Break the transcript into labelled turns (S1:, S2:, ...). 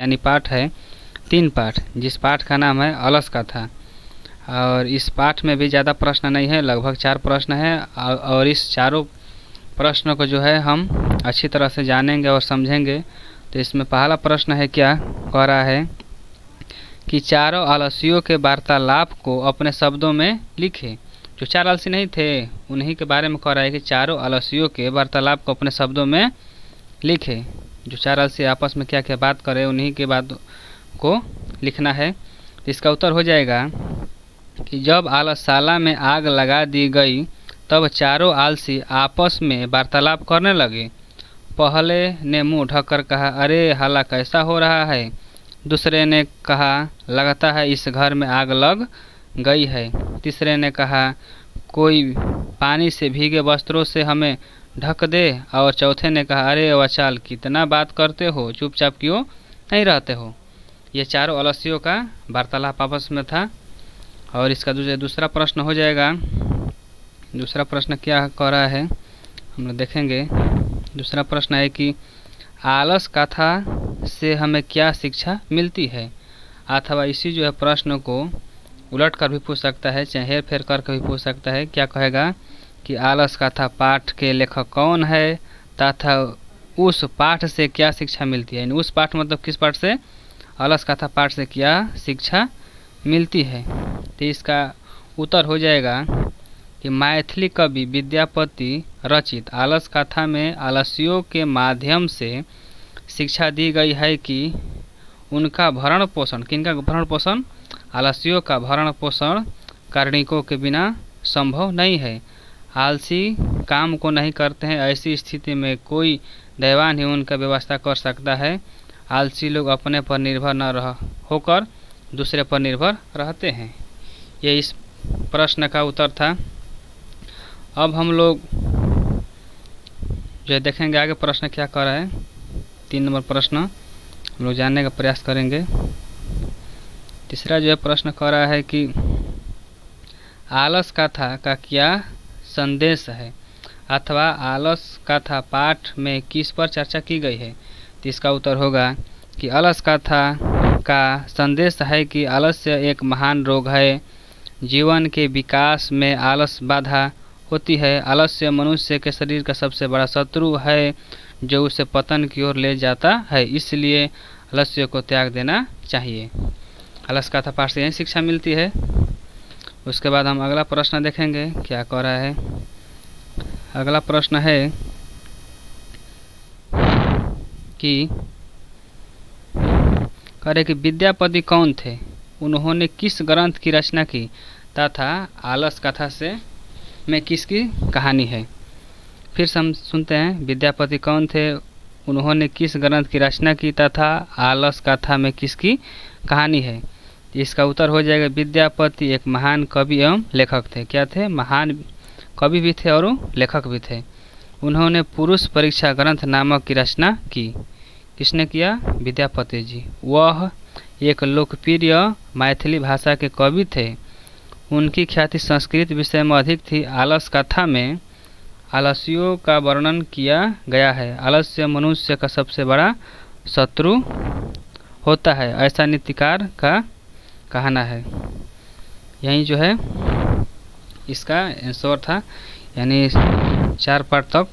S1: यानी पाठ है 3 पाठ, जिस पाठ का नाम है अलस कथा। और इस पाठ में भी ज़्यादा प्रश्न नहीं है, लगभग 4 प्रश्न है। और इस चारों प्रश्नों को जो है हम अच्छी तरह से जानेंगे और समझेंगे। तो इसमें पहला प्रश्न है, क्या कह रहा है कि चारों आलसियों के वार्तालाप को अपने शब्दों में लिखे। जो 4 आलसी नहीं थे उन्हीं के बारे में कह रहा है कि चारों आलसियों के वार्तालाप को अपने शब्दों में लिखे। जो 4 आलसी आपस में क्या क्या बात करे उन्हीं के बात को लिखना है। तो इसका उत्तर हो जाएगा कि जब आलसशाला में आग लगा दी गई तब चारों आलसी आपस में वार्तालाप करने लगे। पहले ने मुंह ढककर कहा, अरे हाला कैसा हो रहा है। दूसरे ने कहा, लगता है इस घर में आग लग गई है। तीसरे ने कहा, कोई पानी से भीगे वस्त्रों से हमें ढक दे। और चौथे ने कहा, अरे वचाल कितना बात करते हो, चुपचाप क्यों नहीं रहते हो। ये चारों आलसियों का वार्तालाप आपस में था। और इसका दूसरा प्रश्न हो जाएगा। दूसरा प्रश्न क्या कह रहा है हम लोग देखेंगे। दूसरा प्रश्न है कि आलस कथा से हमें क्या शिक्षा मिलती है। अथवा इसी जो है प्रश्न को उलट कर भी पूछ सकता है, चाहे हेर फेर कर भी पूछ सकता है। क्या कहेगा कि आलस कथा पाठ के लेखक कौन है तथा उस पाठ से क्या शिक्षा मिलती है। उस पाठ मतलब किस पाठ से, आलस कथा पाठ से क्या शिक्षा मिलती है। तो इसका उत्तर हो जाएगा कि मैथिली कवि विद्यापति रचित आलस कथा में आलसियों के माध्यम से शिक्षा दी गई है कि उनका भरण पोषण, किनका भरण पोषण, आलसियों का भरण पोषण कार्मिकों के बिना संभव नहीं है। आलसी काम को नहीं करते हैं, ऐसी स्थिति में कोई दैवान ही उनका व्यवस्था कर सकता है। आलसी लोग अपने पर निर्भर न होकर दूसरे पर निर्भर रहते हैं। ये इस प्रश्न का उत्तर था। अब हम लोग जो देखेंगे आगे प्रश्न क्या कर रहा है। 3 नंबर प्रश्न हम लोग जानने का प्रयास करेंगे। तीसरा जो है प्रश्न कह रहा है कि आलस कथा का क्या संदेश है अथवा आलस कथा पाठ में किस पर चर्चा की गई है। तो इसका उत्तर होगा कि आलस कथा का संदेश है कि आलस्य एक महान रोग है। जीवन के विकास में आलस बाधा होती है। आलस्य मनुष्य के शरीर का सबसे बड़ा शत्रु है जो उसे पतन की ओर ले जाता है। इसलिए आलस्य को त्याग देना चाहिए। आलस कथा पाठ से यही शिक्षा मिलती है। उसके बाद हम अगला प्रश्न देखेंगे क्या कह रहा है। अगला प्रश्न है कि करे कि विद्यापति कौन थे, उन्होंने किस ग्रंथ की रचना की तथा आलस कथा से में किसकी कहानी है। फिर से हम सुनते हैं, विद्यापति कौन थे, उन्होंने किस ग्रंथ की रचना की तथा आलस कथा में किसकी कहानी है। इसका उत्तर हो जाएगा विद्यापति एक महान कवि एवं लेखक थे। क्या थे, महान कवि भी थे और लेखक भी थे। उन्होंने पुरुष परीक्षा ग्रंथ नामक की रचना की। किसने किया, विद्यापति जी। वह एक लोकप्रिय मैथिली भाषा के कवि थे। उनकी ख्याति संस्कृत विषय में अधिक थी। आलस कथा में आलसियों का वर्णन किया गया है। आलस्य मनुष्य का सबसे बड़ा शत्रु होता है, ऐसा नीतिकार का कहना है। यही जो है इसका आंसर था। यानी 4 पार्ट तक